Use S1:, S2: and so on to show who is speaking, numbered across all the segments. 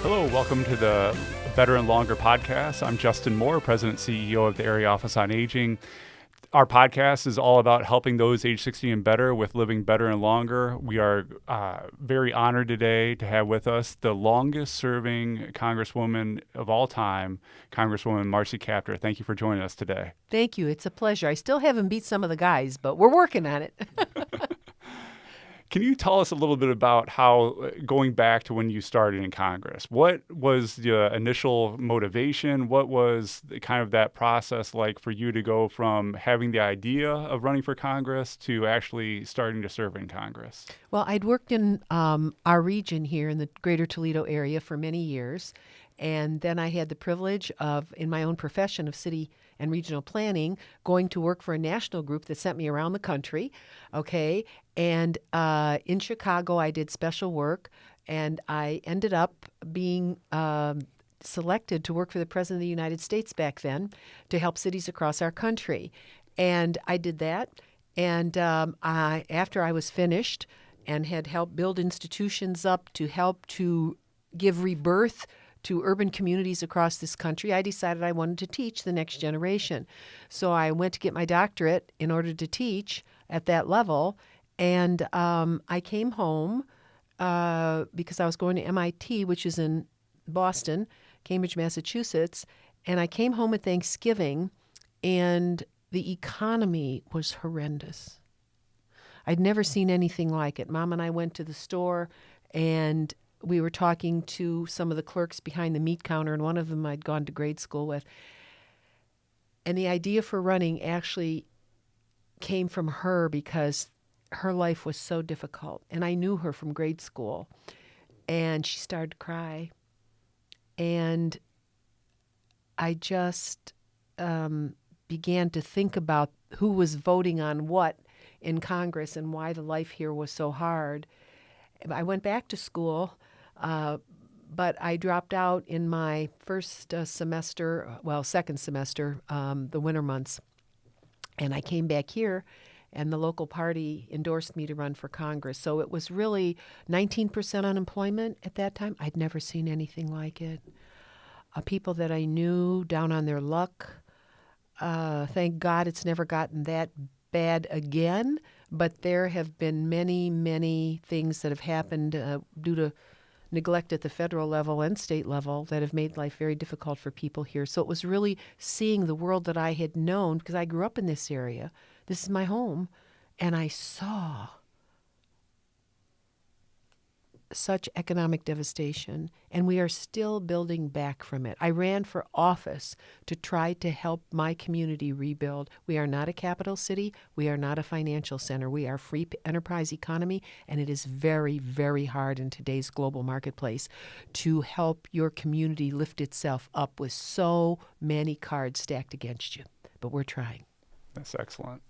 S1: Hello, welcome to the Better and Longer podcast. I'm Justin Moor, President and CEO of the Area Office on Aging. Our podcast is all about helping those age 60 and better with living better and longer. We are very honored today to have with us the longest serving Congresswoman of all time, Congresswoman Marcy Kaptur. Thank you for joining us today.
S2: Thank you. It's a pleasure. I still haven't beat some of the guys, but we're working on it.
S1: Can you tell us a little bit about how, going back to when you started in Congress, what was the initial motivation? What was kind of that process like for you to go from having the idea of running for Congress to actually starting to serve in Congress?
S2: Well, I'd worked in our region here in the greater Toledo area for many years. And then I had the privilege of, in my own profession of city and regional planning, going to work for a national group that sent me around the country, okay? And in Chicago, I did special work, and I ended up being selected to work for the President of the United States back then to help cities across our country. And I did that, and after I was finished and had helped build institutions up to help to give rebirth to urban communities across this country, I decided I wanted to teach the next generation. So I went to get my doctorate in order to teach at that level, and I came home because I was going to MIT, which is in Boston, Cambridge, Massachusetts, and I came home at Thanksgiving, and the economy was horrendous. I'd never seen anything like it. Mom and I went to the store, and we were talking to some of the clerks behind the meat counter, and one of them I'd gone to grade school with. And the idea for running actually came from her because her life was so difficult. And I knew her from grade school. And she started to cry. And I just began to think about who was voting on what in Congress and why the life here was so hard. I went back to school, but I dropped out in my second semester, the winter months. And I came back here, and the local party endorsed me to run for Congress. So it was really 19% unemployment at that time. I'd never seen anything like it. People that I knew down on their luck. Thank God it's never gotten that bad again. But there have been many, many things that have happened due to neglect at the federal level and state level that have made life very difficult for people here. So it was really seeing the world that I had known, because I grew up in this area. This is my home. And I saw such economic devastation, and we are still building back from it. I ran for office to try to help my community rebuild. We are not a capital city. We are not a financial center. We are a free enterprise economy, and it is very, very hard in today's global marketplace to help your community lift itself up with so many cards stacked against you. But we're trying.
S1: That's excellent.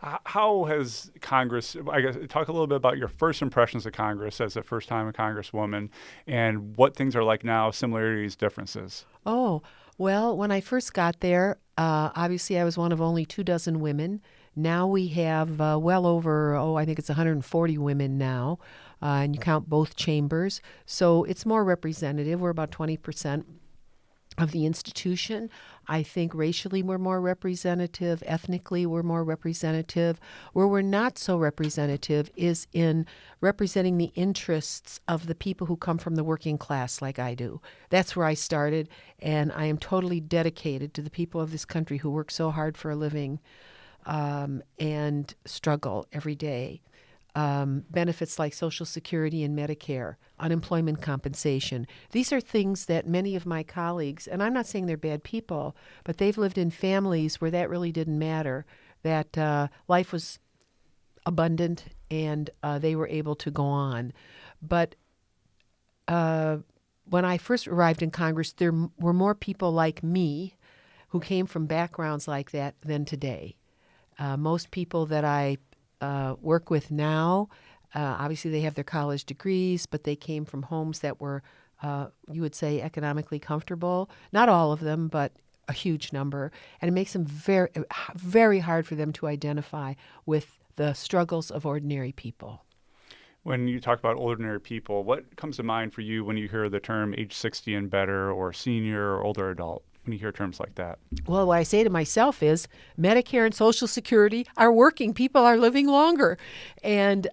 S1: How has Congress, I guess, talk a little bit about your first impressions of Congress as a first-time Congresswoman and what things are like now, similarities, differences?
S2: Oh, well, when I first got there, obviously I was one of only 24 women. Now we have well over, I think it's 140 women now, and you count both chambers. So it's more representative. We're about 20% of the institution. I think racially we're more representative, ethnically we're more representative. Where we're not so representative is in representing the interests of the people who come from the working class like I do. That's where I started, and I am totally dedicated to the people of this country who work so hard for a living and struggle every day. Benefits like Social Security and Medicare, unemployment compensation. These are things that many of my colleagues, and I'm not saying they're bad people, but they've lived in families where that really didn't matter, that life was abundant and they were able to go on. But when I first arrived in Congress, there were more people like me who came from backgrounds like that than today. Most people that I work with now, obviously they have their college degrees, but they came from homes that were, you would say, economically comfortable. Not all of them, but a huge number. And it makes them very, very hard for them to identify with the struggles of ordinary people.
S1: When you talk about ordinary people, what comes to mind for you when you hear the term age 60 and better, or senior or older adult, when you hear terms like that?
S2: Well, what I say to myself is Medicare and Social Security are working. People are living longer. And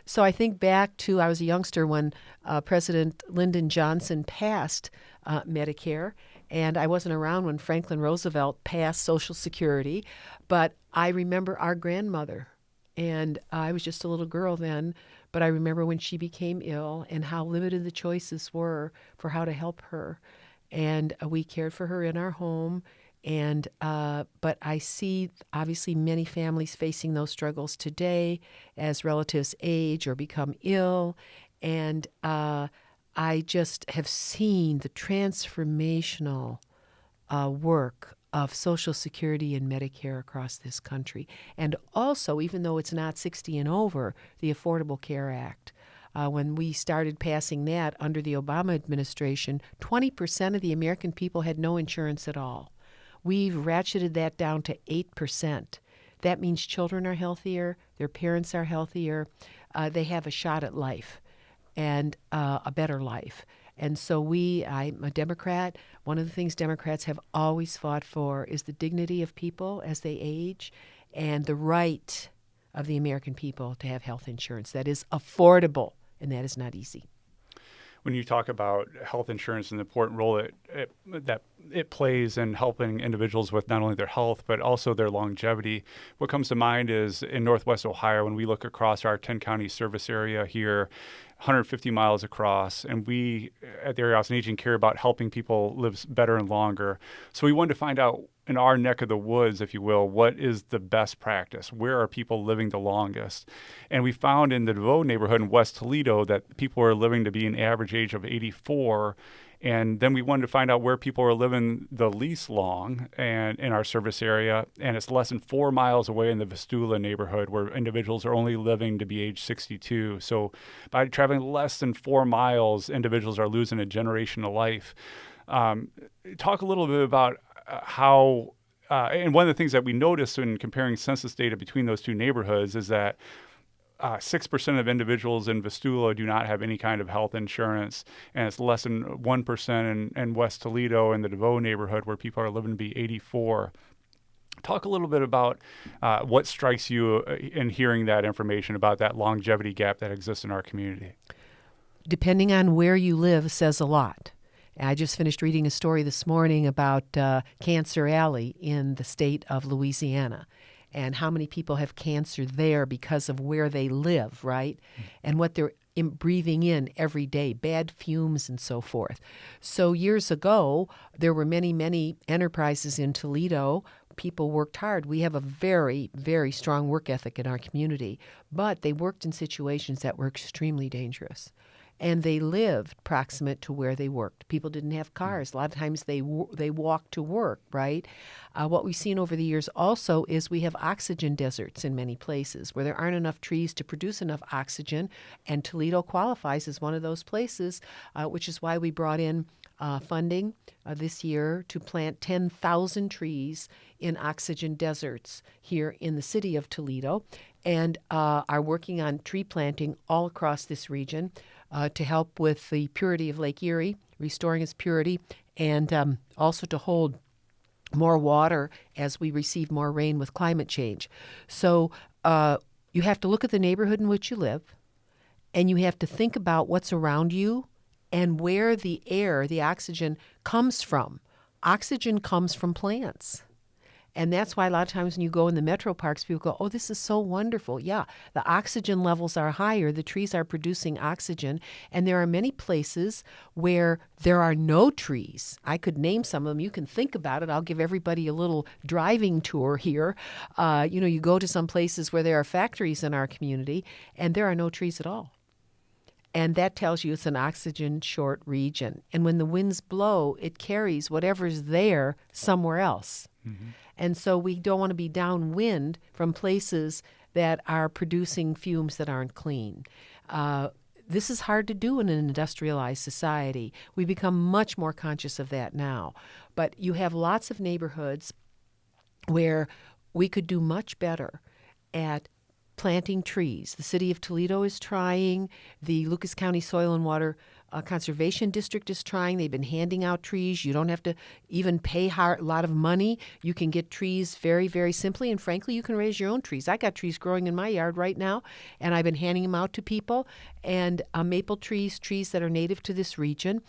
S2: so I think back to I was a youngster when President Lyndon Johnson passed Medicare. And I wasn't around when Franklin Roosevelt passed Social Security. But I remember our grandmother. And I was just a little girl then. But I remember when she became ill and how limited the choices were for how to help her. And we cared for her in our home. And but I see obviously many families facing those struggles today as relatives age or become ill. And I just have seen the transformational work of Social Security and Medicare across this country. And also, even though it's not 60 and over, the Affordable Care Act. When we started passing that under the Obama administration, 20% of the American people had no insurance at all. We've ratcheted that down to 8%. That means children are healthier, their parents are healthier, they have a shot at life and a better life. And so I'm a Democrat. One of the things Democrats have always fought for is the dignity of people as they age and the right of the American people to have health insurance that is affordable, and that is not easy.
S1: When you talk about health insurance and the important role that it plays in helping individuals with not only their health, but also their longevity, what comes to mind is in Northwest Ohio, when we look across our 10-county service area here, 150 miles across, and we at the Area Office on Aging care about helping people live better and longer. So we wanted to find out in our neck of the woods, if you will, what is the best practice? Where are people living the longest? And we found in the DeVoe neighborhood in West Toledo that people are living to be an average age of 84. And then we wanted to find out where people are living the least long and in our service area. And it's less than 4 miles away in the Vistula neighborhood where individuals are only living to be age 62. So by traveling less than 4 miles, individuals are losing a generation of life. Talk a little bit about how, and one of the things that we noticed in comparing census data between those two neighborhoods is that 6% of individuals in Vistula do not have any kind of health insurance, and it's less than 1% in West Toledo in the DeVoe neighborhood where people are living to be 84. Talk a little bit about what strikes you in hearing that information about that longevity gap that exists in our community.
S2: Depending on where you live says a lot. I just finished reading a story this morning about Cancer Alley in the state of Louisiana and how many people have cancer there because of where they live, right? And what they're breathing in every day, bad fumes and so forth. So years ago, there were many, many enterprises in Toledo. People worked hard. We have a very, very strong work ethic in our community, but they worked in situations that were extremely dangerous. And they lived proximate to where they worked. People didn't have cars. A lot of times they walked to work, right? What we've seen over the years also is we have oxygen deserts in many places where there aren't enough trees to produce enough oxygen, and Toledo qualifies as one of those places, which is why we brought in funding this year to plant 10,000 trees in oxygen deserts here in the city of Toledo, and are working on tree planting all across this region to help with the purity of Lake Erie, restoring its purity, and also to hold more water as we receive more rain with climate change. So you have to look at the neighborhood in which you live, and you have to think about what's around you and where the air, the oxygen, comes from. Oxygen comes from plants. And that's why a lot of times when you go in the metro parks, people go, oh, this is so wonderful. Yeah, the oxygen levels are higher. The trees are producing oxygen. And there are many places where there are no trees. I could name some of them. You can think about it. I'll give everybody a little driving tour here. You go to some places where there are factories in our community, and there are no trees at all. And that tells you it's an oxygen-short region. And when the winds blow, it carries whatever's there somewhere else. Mm-hmm. And so we don't want to be downwind from places that are producing fumes that aren't clean. This is hard to do in an industrialized society. We become much more conscious of that now. But you have lots of neighborhoods where we could do much better at planting trees. The city of Toledo is trying. The Lucas County Soil and Water Conservation District is trying. They've been handing out trees. You don't have to even pay a lot of money. You can get trees very, very simply. And frankly, you can raise your own trees. I got trees growing in my yard right now, and I've been handing them out to people. And maple trees that are native to this region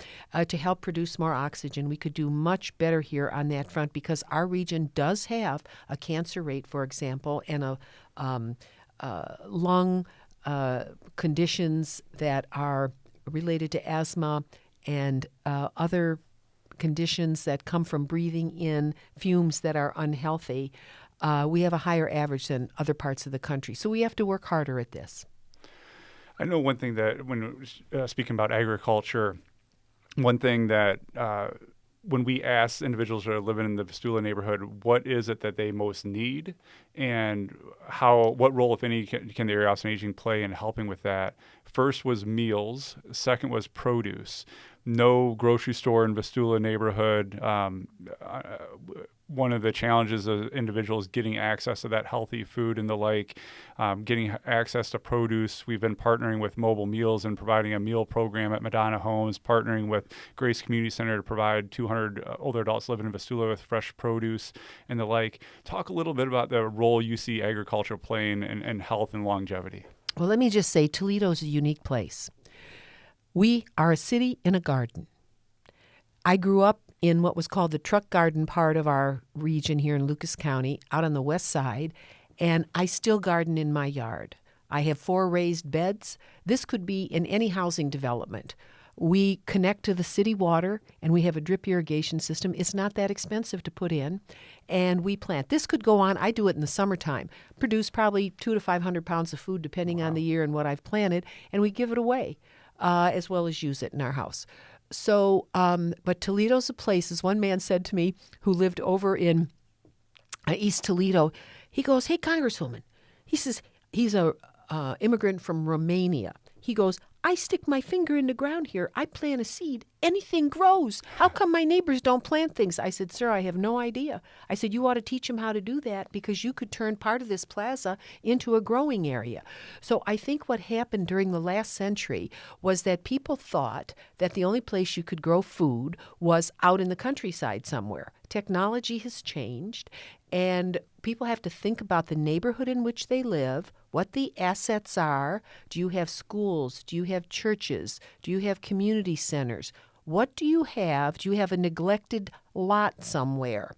S2: to help produce more oxygen. We could do much better here on that front because our region does have a cancer rate, for example, and a lung conditions that are related to asthma and other conditions that come from breathing in fumes that are unhealthy. We have a higher average than other parts of the country. So we have to work harder at this.
S1: I know one thing that when speaking about agriculture, one thing that when we ask individuals that are living in the Vistula neighborhood, what is it that they most need, and what role, if any, can the Area Office on Aging play in helping with that? First was meals. Second was produce. No grocery store in Vistula neighborhood. One of the challenges of individuals getting access to that healthy food and the like, getting access to produce. We've been partnering with Mobile Meals and providing a meal program at Madonna Homes, partnering with Grace Community Center to provide 200 older adults living in Vistula with fresh produce and the like. Talk a little bit about the role you see agriculture playing in health and longevity.
S2: Well, let me just say Toledo's a unique place. We are a city in a garden. I grew up in what was called the truck garden part of our region here in Lucas County, out on the west side, and I still garden in my yard. I have 4 raised beds. This could be in any housing development. We connect to the city water, and we have a drip irrigation system. It's not that expensive to put in, and we plant. This could go on. I do it in the summertime, produce probably 200 to 500 pounds of food, depending on the year and what I've planted, and we give it away as well as use it in our house. So, but Toledo's a place, as one man said to me who lived over in East Toledo, he goes, "Hey, Congresswoman," he says, he's a immigrant from Romania. He goes, "I stick my finger in the ground here. I plant a seed. Anything grows. How come my neighbors don't plant things?" I said, "Sir, I have no idea." I said, "You ought to teach them how to do that because you could turn part of this plaza into a growing area." So I think what happened during the last century was that people thought that the only place you could grow food was out in the countryside somewhere. Technology has changed, and people have to think about the neighborhood in which they live, what the assets are. Do you have schools? Do you have churches? Do you have community centers? What do you have? Do you have a neglected lot somewhere?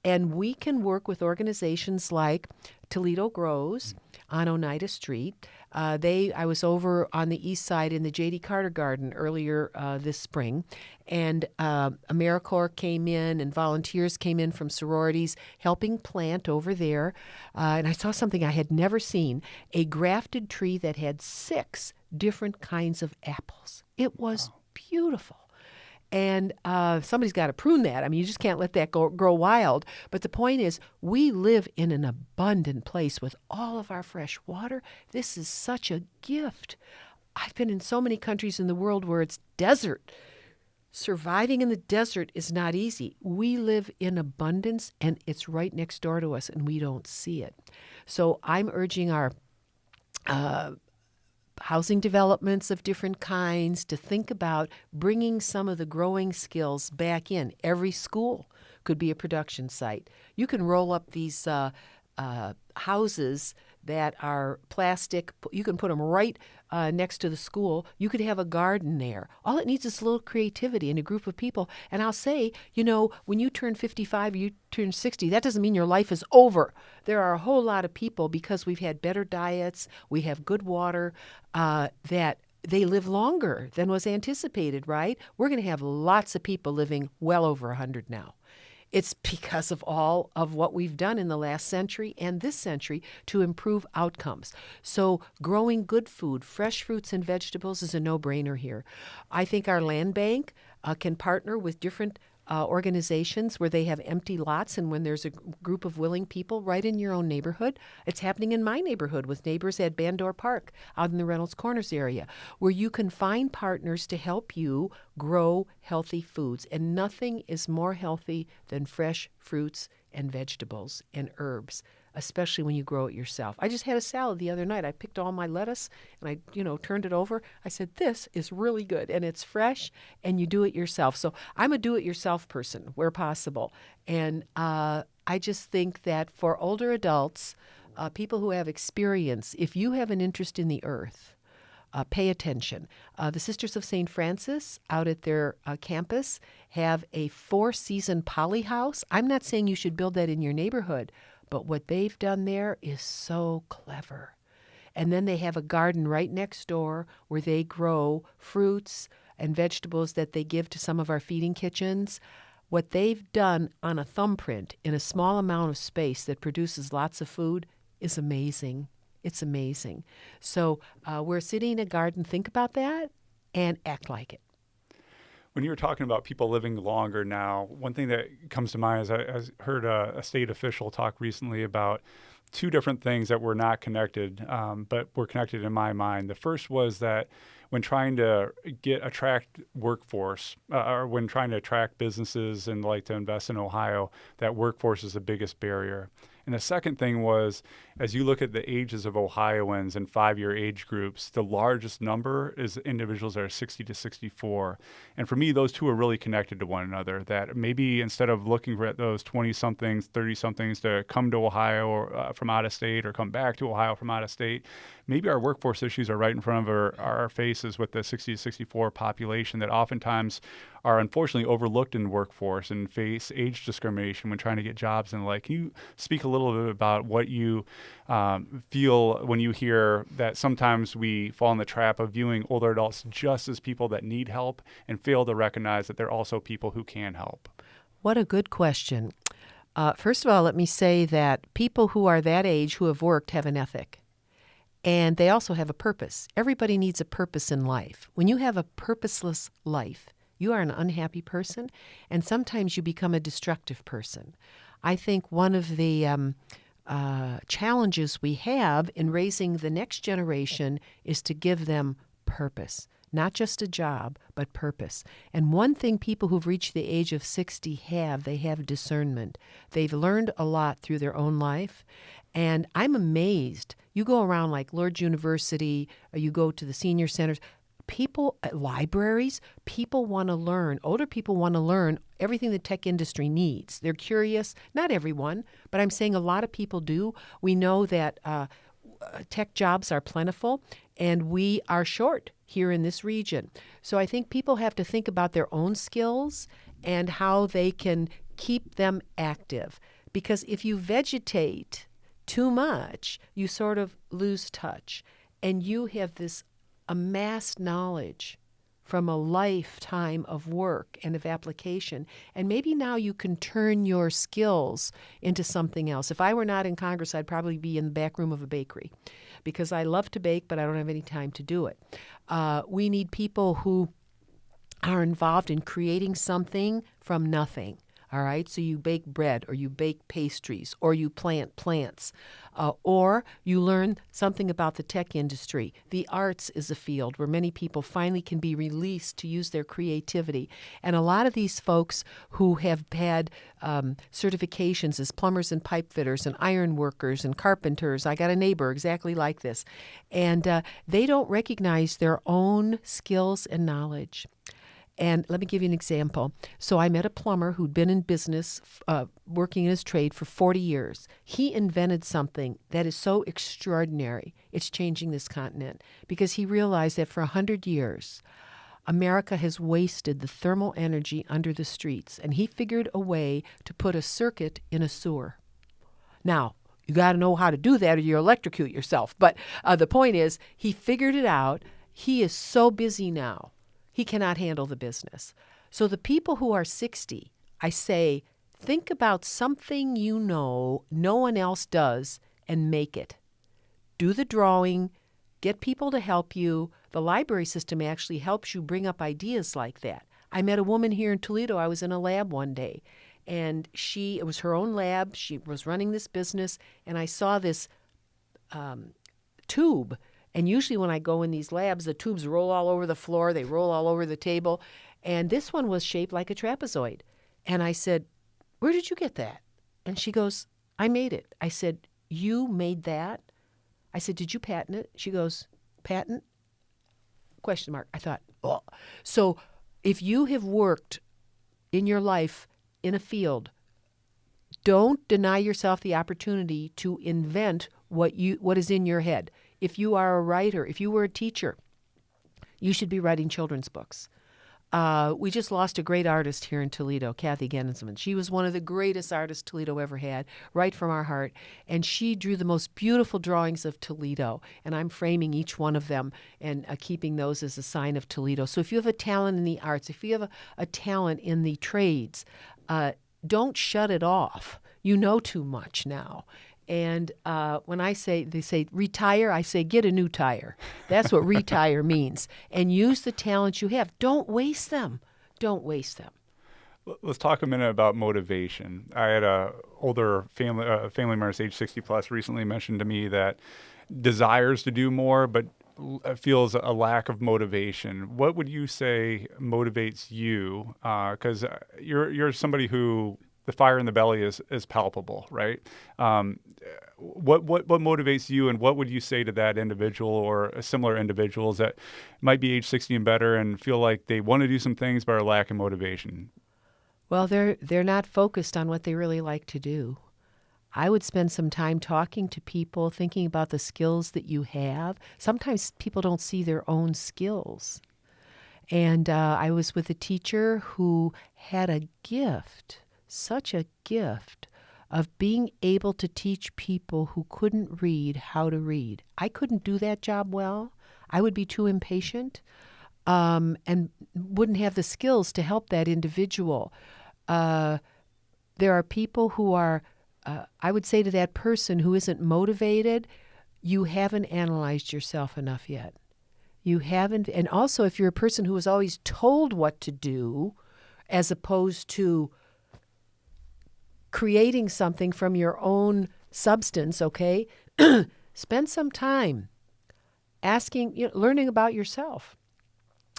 S2: And we can work with organizations like Toledo Grows on Oneida Street. I was over on the east side in the J.D. Carter Garden earlier this spring, and AmeriCorps came in and volunteers came in from sororities helping plant over there. And I saw something I had never seen, a grafted tree that had 6 different kinds of apples. It was beautiful. And somebody's got to prune that. I mean, you just can't let that grow wild. But the point is, we live in an abundant place with all of our fresh water. This is such a gift. I've been in so many countries in the world where it's desert. Surviving in the desert is not easy. We live in abundance, and it's right next door to us, and we don't see it. So I'm urging our housing developments of different kinds to think about bringing some of the growing skills back in. Every school could be a production site. You can roll up these houses that are plastic. You can put them right next to the school. You could have a garden there. All it needs is a little creativity and a group of people. And I'll say, when you turn 55 or you turn 60, that doesn't mean your life is over. There are a whole lot of people, because we've had better diets, we have good water, that they live longer than was anticipated, right? We're going to have lots of people living well over 100 now. It's because of all of what we've done in the last century and this century to improve outcomes. So growing good food, fresh fruits and vegetables is a no-brainer here. I think our land bank can partner with different organizations where they have empty lots, and when there's a group of willing people right in your own neighborhood. It's happening in my neighborhood with neighbors at Bandor Park out in the Reynolds Corners area, where you can find partners to help you grow healthy foods. And nothing is more healthy than fresh fruits and vegetables and herbs. especially when you grow it yourself. I just had a salad the other night. I picked all my lettuce and I turned it over. I said, this is really good, and it's fresh, and you do it yourself. So I'm a do-it-yourself person where possible. And I just think that for older adults, people who have experience, if you have an interest in the earth, pay attention. The Sisters of St. Francis out at their campus have a 4-season poly house. I'm not saying you should build that in your neighborhood, but what they've done there is so clever. And then they have a garden right next door where they grow fruits and vegetables that they give to some of our feeding kitchens. What they've done on a thumbprint in a small amount of space that produces lots of food is amazing. It's amazing. So we're sitting in a garden. Think about that and act like it.
S1: When you were talking about people living longer now, one thing that comes to mind is I heard a state official talk recently about two different things that were not connected, but were connected in my mind. The first was that when trying to attract workforce, or when trying to attract businesses and like to invest in Ohio, that workforce is the biggest barrier. And the second thing was, as you look at the ages of Ohioans in 5-year age groups, the largest number is individuals that are 60 to 64. And for me, those two are really connected to one another, that maybe instead of looking at those 20-somethings, 30-somethings to come to Ohio or, from out of state or come back to Ohio from out of state, maybe our workforce issues are right in front of our faces with the 60 to 64 population that oftentimes are unfortunately overlooked in the workforce and face age discrimination when trying to get jobs and the like. Can you speak a little bit about what you feel when you hear that sometimes we fall in the trap of viewing older adults just as people that need help and fail to recognize that they're also people who can help?
S2: What a good question. First of all, let me say that people who are that age who have worked have an ethic. And they also have a purpose. Everybody needs a purpose in life. When you have a purposeless life, you are an unhappy person, and sometimes you become a destructive person. I think one of the challenges we have in raising the next generation is to give them purpose. Not just a job, but purpose. And one thing people who've reached the age of 60 they have discernment. They've learned a lot through their own life. And I'm amazed. You go around like Lourdes University, or you go to the senior centers, people at libraries, people want to learn. Older people want to learn everything the tech industry needs. They're curious. Not everyone, but I'm saying a lot of people do. We know that tech jobs are plentiful, and we are short here in this region. So I think people have to think about their own skills and how they can keep them active. Because if you vegetate too much, you sort of lose touch. And you have this amassed knowledge from a lifetime of work and of application. And maybe now you can turn your skills into something else. If I were not in Congress, I'd probably be in the back room of a bakery because I love to bake, but I don't have any time to do it. We need people who are involved in creating something from nothing. All right, so you bake bread, or you bake pastries, or you plant plants, or you learn something about the tech industry. The arts is a field where many people finally can be released to use their creativity. And a lot of these folks who have had certifications as plumbers and pipe fitters and iron workers and carpenters, I got a neighbor exactly like this, and they don't recognize their own skills and knowledge. And let me give you an example. So I met a plumber who'd been in business, working in his trade for 40 years. He invented something that is so extraordinary. It's changing this continent because he realized that for 100 years, America has wasted the thermal energy under the streets. And he figured a way to put a circuit in a sewer. Now, you got to know how to do that or you'll electrocute yourself. But the point is, he figured it out. He is so busy now. He cannot handle the business. So the people who are 60, I say, think about something you know no one else does and make it. Do the drawing, get people to help you. The library system actually helps you bring up ideas like that. I met a woman here in Toledo. I was in a lab one day, and it was her own lab. She was running this business, and I saw this tube. And usually when I go in these labs, the tubes roll all over the floor. They roll all over the table. And this one was shaped like a trapezoid. And I said, where did you get that? And she goes, I made it. I said, you made that? I said, did you patent it? She goes, patent? Question mark. I thought, oh. So if you have worked in your life in a field, don't deny yourself the opportunity to invent what is in your head. If you are a writer, if you were a teacher, you should be writing children's books. We just lost a great artist here in Toledo, Kathy Gensman. She was one of the greatest artists Toledo ever had, right from our heart. And she drew the most beautiful drawings of Toledo. And I'm framing each one of them and keeping those as a sign of Toledo. So if you have a talent in the arts, if you have a talent in the trades, don't shut it off. You know too much now. And when they say retire, I say get a new tire. That's what retire means. And use the talents you have. Don't waste them. Don't waste them.
S1: Let's talk a minute about motivation. I had a older family member, age 60 plus, recently mentioned to me that desires to do more, but feels a lack of motivation. What would you say motivates you? Because you're somebody who the fire in the belly is palpable, right? What motivates you, and what would you say to that individual or similar individuals that might be age 60 and better and feel like they want to do some things but are lacking motivation?
S2: Well, they're not focused on what they really like to do. I would spend some time talking to people, thinking about the skills that you have. Sometimes people don't see their own skills. And I was with a teacher who had a gift, such a gift, of being able to teach people who couldn't read how to read. I couldn't do that job well. I would be too impatient and wouldn't have the skills to help that individual. There are people who are, I would say to that person who isn't motivated, you haven't analyzed yourself enough yet. You haven't, and also if you're a person who is always told what to do as opposed to creating something from your own substance, okay? Spend some time asking, learning about yourself.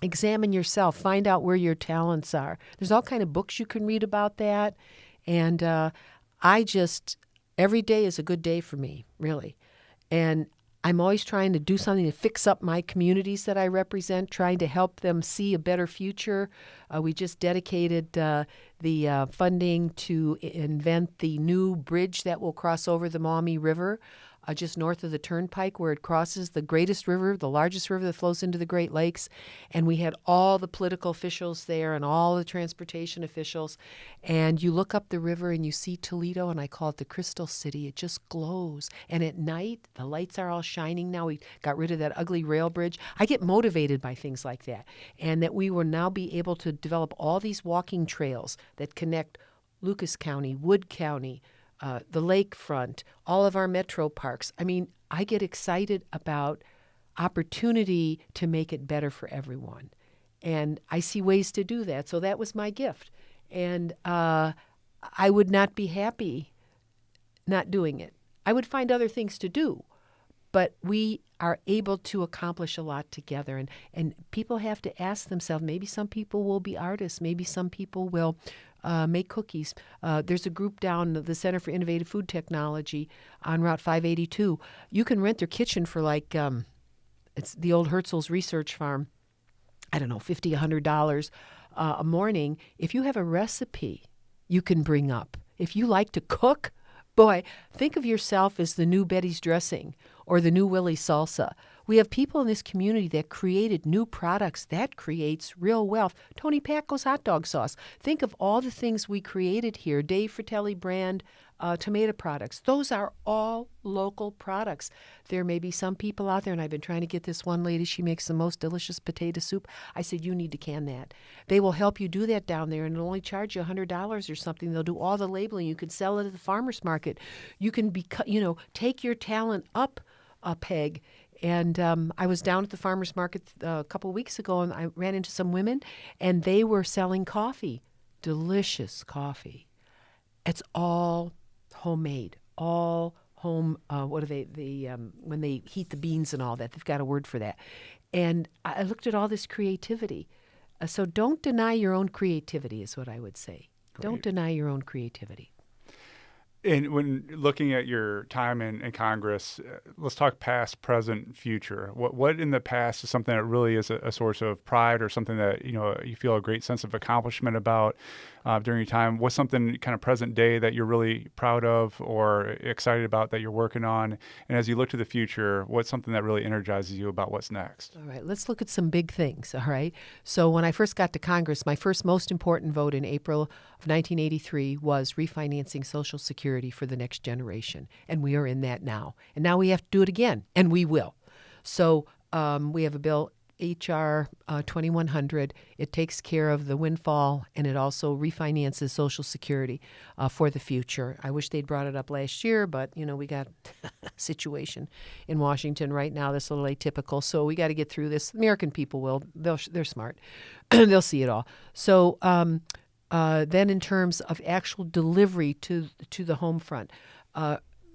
S2: Examine yourself. Find out where your talents are. There's all kind of books you can read about that. And every day is a good day for me, really. And I'm always trying to do something to fix up my communities that I represent, trying to help them see a better future. We just dedicated the funding to invent the new bridge that will cross over the Maumee River, just north of the Turnpike, where it crosses the greatest river, the largest river that flows into the Great Lakes. And we had all the political officials there and all the transportation officials. And you look up the river and you see Toledo, and I call it the Crystal City. It just glows. And at night, the lights are all shining now. We got rid of that ugly rail bridge. I get motivated by things like that. And that we will now be able to develop all these walking trails that connect Lucas County, Wood County, the lakefront, all of our metro parks. I mean, I get excited about opportunity to make it better for everyone. And I see ways to do that. So that was my gift. And I would not be happy not doing it. I would find other things to do. But we are able to accomplish a lot together. And people have to ask themselves, maybe some people will be artists. Maybe some people will make cookies. There's a group down the Center for Innovative Food Technology on Route 582. You can rent their kitchen for it's the old Herzl's Research Farm, I don't know, $50, $100 a morning. If you have a recipe you can bring up, if you like to cook, boy, think of yourself as the new Betty's dressing or the new Willie's salsa. We have people in this community that created new products. That creates real wealth. Tony Pacco's hot dog sauce. Think of all the things we created here. Dave Fratelli brand tomato products. Those are all local products. There may be some people out there, and I've been trying to get this one lady. She makes the most delicious potato soup. I said, you need to can that. They will help you do that down there, and it'll only charge you $100 or something. They'll do all the labeling. You can sell it at the farmer's market. You can take your talent up a peg. And I was down at the farmer's market a couple of weeks ago, and I ran into some women, and they were selling coffee, delicious coffee. It's all homemade, all home. What are they? When they heat the beans and all that, they've got a word for that. And I looked at all this creativity. So don't deny your own creativity, is what I would say. Great. Don't deny your own creativity.
S1: And when looking at your time in Congress, let's talk past, present, future. What in the past is something that really is a source of pride, or something that you feel a great sense of accomplishment about during your time? What's something kind of present day that you're really proud of or excited about that you're working on? And as you look to the future, what's something that really energizes you about what's next?
S2: All right, let's look at some big things, all right? So when I first got to Congress, my first most important vote in April of 1983 was refinancing Social Security for the next generation, and we are in that now. And now we have to do it again, and we will. So we have a bill, H.R. 2100. It takes care of the windfall, and it also refinances Social Security for the future. I wish they'd brought it up last year, but, we got a situation in Washington right now that's a little atypical. So we got to get through this. American people will. They're smart. They'll see it all. So then in terms of actual delivery to the home front,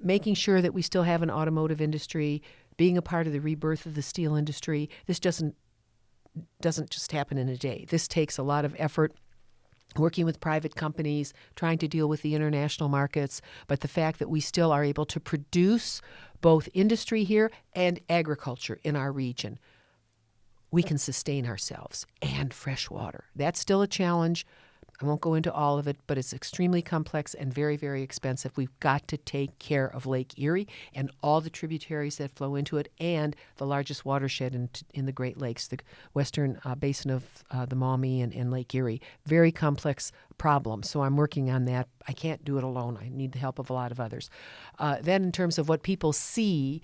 S2: making sure that we still have an automotive industry, being a part of the rebirth of the steel industry. This doesn't just happen in a day. This takes a lot of effort, working with private companies, trying to deal with the international markets. But the fact that we still are able to produce both industry here and agriculture in our region, we can sustain ourselves, and fresh water. That's still a challenge. I won't go into all of it, but it's extremely complex and very, very expensive. We've got to take care of Lake Erie and all the tributaries that flow into it, and the largest watershed in the Great Lakes, the western basin of the Maumee and Lake Erie. Very complex problem, so I'm working on that. I can't do it alone. I need the help of a lot of others. Then in terms of what people see,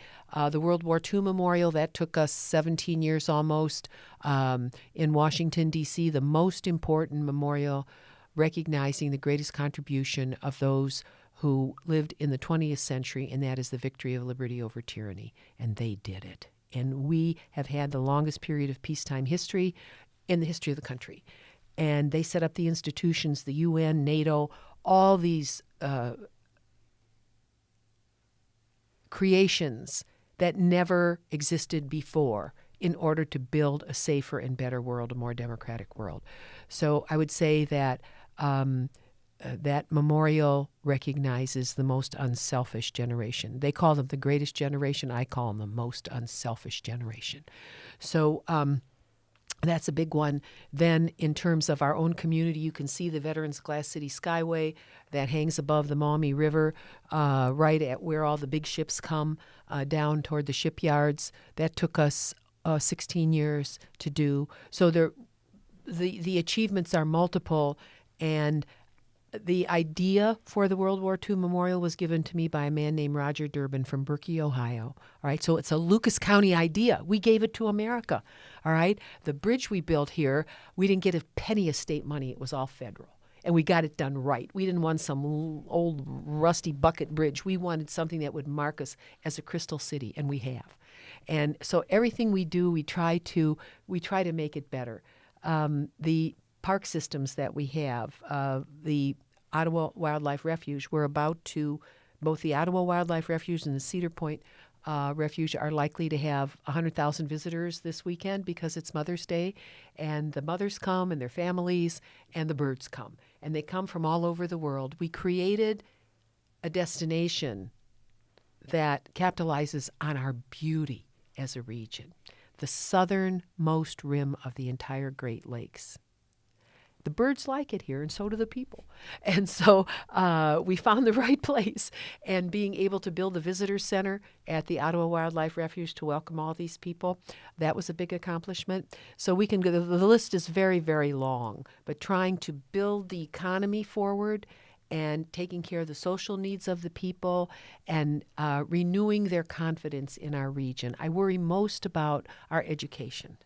S2: the World War II Memorial, that took us 17 years almost. In Washington, D.C., the most important memorial recognizing the greatest contribution of those who lived in the 20th century, and that is the victory of liberty over tyranny. And they did it. And we have had the longest period of peacetime history in the history of the country. And they set up the institutions, the UN, NATO, all these creations that never existed before in order to build a safer and better world, a more democratic world. So I would say that that memorial recognizes the most unselfish generation. They call them the greatest generation. I call them the most unselfish generation. So that's a big one. Then in terms of our own community, you can see the Veterans Glass City Skyway that hangs above the Maumee River, right at where all the big ships come down toward the shipyards. That took us 16 years to do. So the achievements are multiple, and the idea for the World War II Memorial was given to me by a man named Roger Durbin from Berkey, Ohio. All right, so it's a Lucas County idea. We gave it to America. All right, the bridge we built here, we didn't get a penny of state money. It was all federal. And we got it done right. We didn't want some old rusty bucket bridge. We wanted something that would mark us as a crystal city, and we have. And so everything we do, we try to make it better. The park systems that we have, the Ottawa Wildlife Refuge, we're about to, both the Ottawa Wildlife Refuge and the Cedar Point Refuge are likely to have 100,000 visitors this weekend because it's Mother's Day, and the mothers come and their families, and the birds come. And they come from all over the world. We created a destination that capitalizes on our beauty as a region, the southernmost rim of the entire Great Lakes. The birds like it here, and so do the people. And so we found the right place. And being able to build the visitor center at the Ottawa Wildlife Refuge to welcome all these people, that was a big accomplishment. So we can go, the list is very, very long, but trying to build the economy forward and taking care of the social needs of the people and renewing their confidence in our region. I worry most about our education.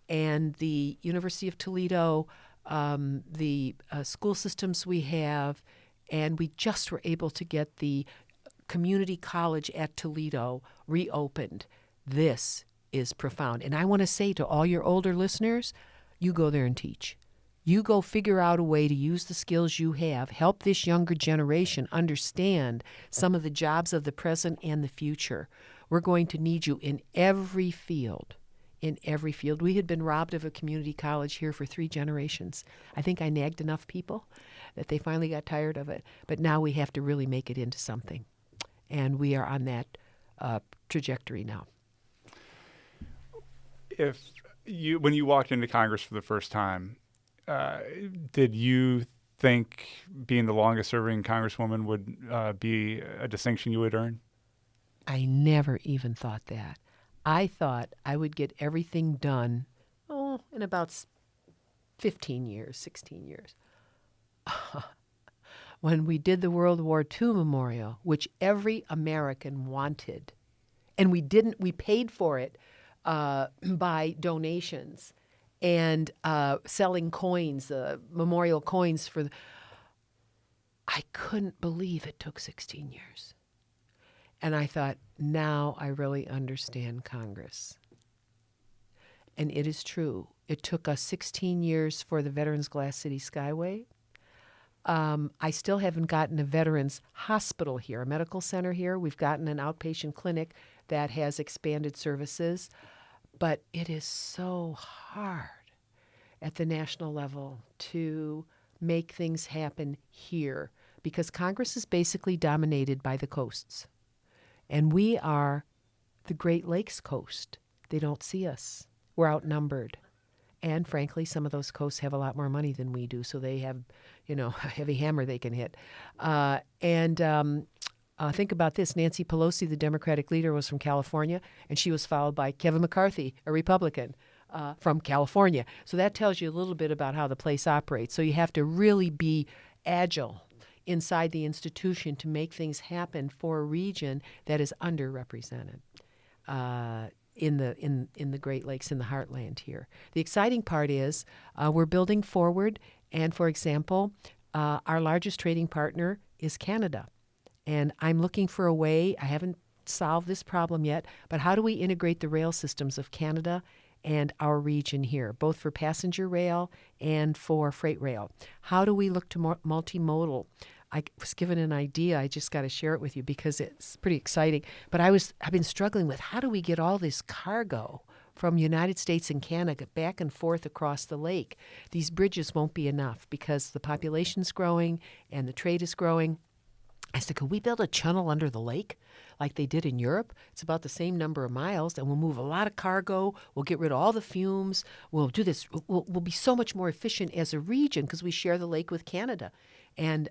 S2: And the University of Toledo, the school systems we have, and we just were able to get the community college at Toledo reopened. This is profound. And I want to say to all your older listeners, you go there and teach. You go figure out a way to use the skills you have, help this younger generation understand some of the jobs of the present and the future. We're going to need you in every field in every field. We had been robbed of a community college here for 3 generations. I think I nagged enough people that they finally got tired of it. But now we have to really make it into something. And we are on that trajectory now.
S1: When you walked into Congress for the first time, did you think being the longest serving Congresswoman would be a distinction you would earn?
S2: I never even thought that. I thought I would get everything done, in about 15 years, 16 years. When we did the World War II memorial, which every American wanted, and we paid for it by donations and selling coins, memorial coins I couldn't believe it took 16 years. And I thought, now I really understand Congress. And it is true. It took us 16 years for the Veterans Glass City Skyway. I still haven't gotten a veterans hospital here, a medical center here. We've gotten an outpatient clinic that has expanded services. But it is so hard at the national level to make things happen here because Congress is basically dominated by the coasts. And we are the Great Lakes coast. They don't see us. We're outnumbered. And frankly, some of those coasts have a lot more money than we do, so they have, a heavy hammer they can hit. Think about this. Nancy Pelosi, the Democratic leader, was from California, and she was followed by Kevin McCarthy, a Republican, from California. So that tells you a little bit about how the place operates. So you have to really be agile inside the institution to make things happen for a region that is underrepresented in the Great Lakes, in the heartland here. The exciting part is we're building forward, and for example, our largest trading partner is Canada. And I'm looking for a way, I haven't solved this problem yet, but how do we integrate the rail systems of Canada and our region here, both for passenger rail and for freight rail? How do we look to multimodal? I was given an idea. I just got to share it with you because it's pretty exciting. But I've been struggling with how do we get all this cargo from United States and Canada back and forth across the lake? These bridges won't be enough because the population's growing and the trade is growing. I said, could we build a channel under the lake like they did in Europe? It's about the same number of miles, and we'll move a lot of cargo. We'll get rid of all the fumes. We'll do this. We'll be so much more efficient as a region because we share the lake with Canada. And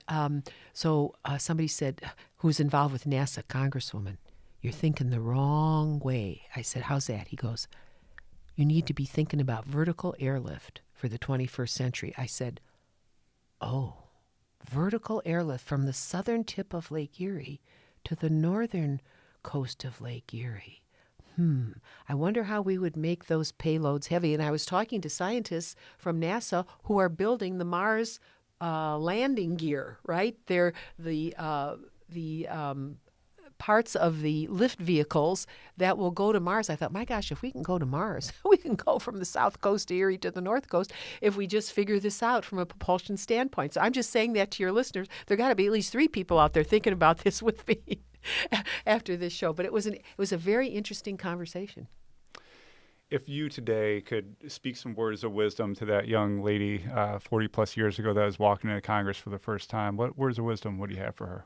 S2: so somebody said, who's involved with NASA, Congresswoman, you're thinking the wrong way. I said, how's that? He goes, you need to be thinking about vertical airlift for the 21st century. I said, oh. Vertical airlift from the southern tip of Lake Erie to the northern coast of Lake Erie. I wonder how we would make those payloads heavy. And I was talking to scientists from NASA who are building the Mars landing gear, right? They're the parts of the lift vehicles that will go to Mars. I thought, my gosh, if we can go to Mars, we can go from the south coast of Erie to the north coast if we just figure this out from a propulsion standpoint. So I'm just saying that to your listeners. There got to be at least 3 people out there thinking about this with me after this show. But it was a very interesting conversation.
S1: If you today could speak some words of wisdom to that young lady 40 plus years ago that was walking into Congress for the first time, what words of wisdom would you have for her?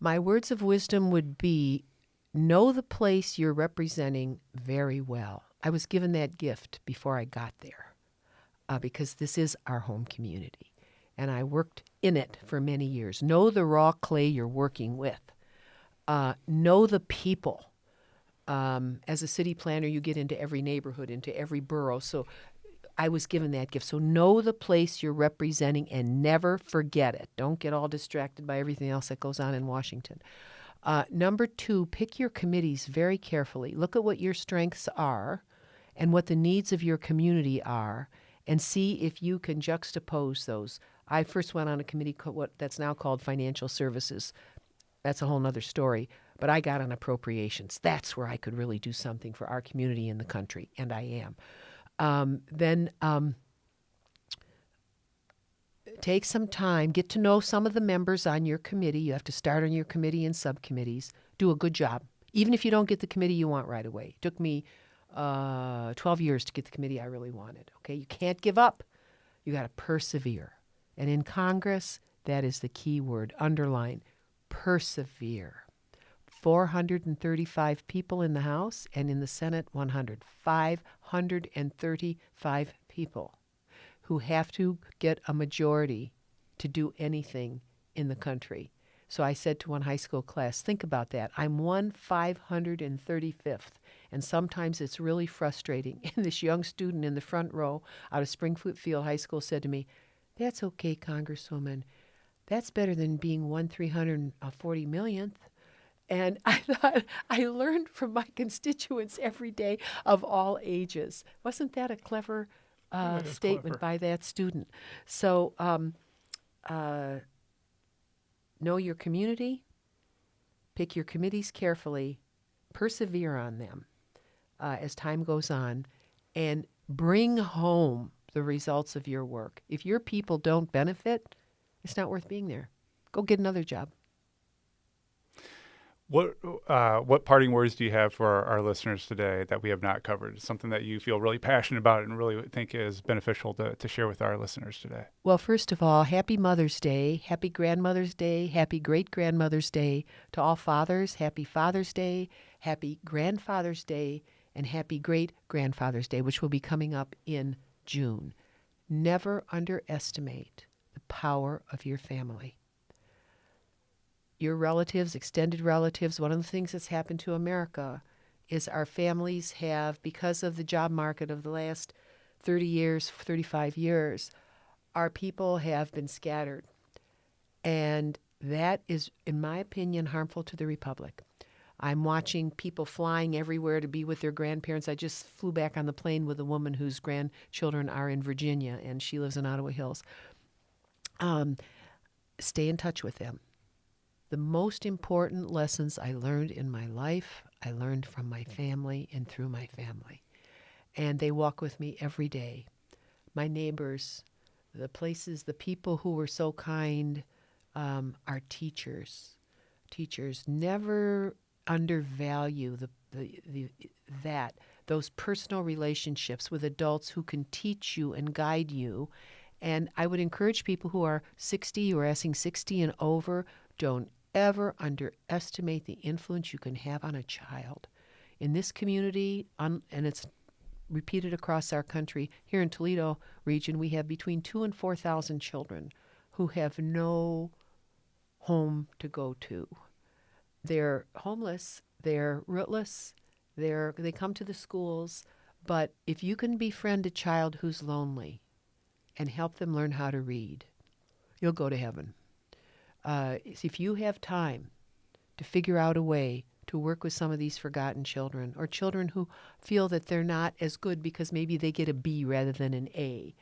S2: My words of wisdom would be, know the place you're representing very well. I was given that gift before I got there because this is our home community, and I worked in it for many years. Know the raw clay you're working with. Know the people. As a city planner, you get into every neighborhood, into every borough, so I was given that gift. So know the place you're representing and never forget it. Don't get all distracted by everything else that goes on in Washington. Number 2, pick your committees very carefully. Look at what your strengths are and what the needs of your community are and see if you can juxtapose those. I first went on a committee that's now called Financial Services. That's a whole nother story. But I got on appropriations. That's where I could really do something for our community and the country, and I am. Then take some time, get to know some of the members on your committee. You have to start on your committee and subcommittees. Do a good job, even if you don't get the committee you want right away. It took me 12 years to get the committee I really wanted. Okay, you can't give up. You got to persevere. And in Congress, that is the key word. Underline, persevere. 435 people in the House, and in the Senate, 100. 535 people who have to get a majority to do anything in the country. So I said to one high school class, think about that. I'm 535th, and sometimes it's really frustrating. And this young student in the front row out of Springfield High School said to me, that's okay, Congresswoman. That's better than being 1/340 millionth. And I thought, I learned from my constituents every day of all ages. Wasn't that a clever statement by that student? So know your community, pick your committees carefully, persevere on them as time goes on, and bring home the results of your work. If your people don't benefit, it's not worth being there. Go get another job.
S1: What parting words do you have for our listeners today that we have not covered? Something that you feel really passionate about and really think is beneficial to share with our listeners today?
S2: Well, first of all, happy Mother's Day, happy Grandmother's Day, happy Great-Grandmother's Day. To all fathers, happy Father's Day, happy Grandfather's Day, and happy Great-Grandfather's Day, which will be coming up in June. Never underestimate the power of your family. Your relatives, extended relatives, one of the things that's happened to America is our families have, because of the job market of the last 30 years, 35 years, our people have been scattered. And that is, in my opinion, harmful to the republic. I'm watching people flying everywhere to be with their grandparents. I just flew back on the plane with a woman whose grandchildren are in Virginia, and she lives in Ottawa Hills. Stay in touch with them. The most important lessons I learned in my life, I learned from my family and through my family. And they walk with me every day. My neighbors, the places, the people who were so kind, our teachers. Teachers never undervalue those personal relationships with adults who can teach you and guide you. And I would encourage people who are 60 or asking 60 and over, don't ever underestimate the influence you can have on a child. In this community, and it's repeated across our country, here in Toledo region, we have between 2,000 and 4,000 children who have no home to go to. They're homeless, they're rootless, they come to the schools, but if you can befriend a child who's lonely and help them learn how to read, you'll go to heaven. If you have time to figure out a way to work with some of these forgotten children, or children who feel that they're not as good because maybe they get a B rather than an A,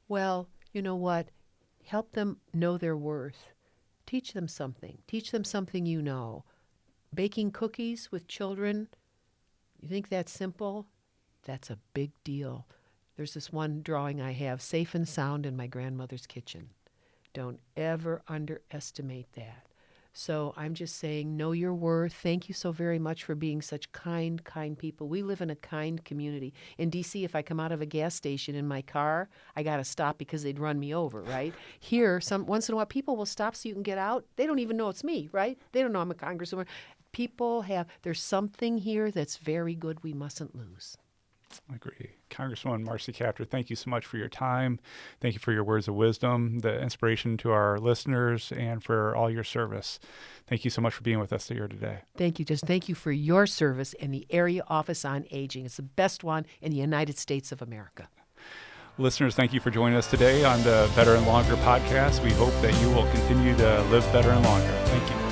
S2: well, you know what? Help them know their worth. Teach them something. Teach them something you know. Baking cookies with children, you think that's simple? That's a big deal. There's this one drawing I have, safe and sound in my grandmother's kitchen. Don't ever underestimate that. So I'm just saying, know your worth. Thank you so very much for being such kind people. We live in a kind community. In D.C., if I come out of a gas station in my car, I got to stop because they'd run me over, right? Here, once in a while, people will stop so you can get out. They don't even know it's me, right? They don't know I'm a congresswoman. There's something here that's very good we mustn't lose.
S1: I agree. Congresswoman Marcy Kaptur, thank you so much for your time. Thank you for your words of wisdom, the inspiration to our listeners, and for all your service. Thank you so much for being with us here today.
S2: Thank you. Just thank you for your service in the Area Office on Aging. It's the best one in the United States of America.
S1: Listeners, thank you for joining us today on the Better and Longer podcast. We hope that you will continue to live better and longer. Thank you.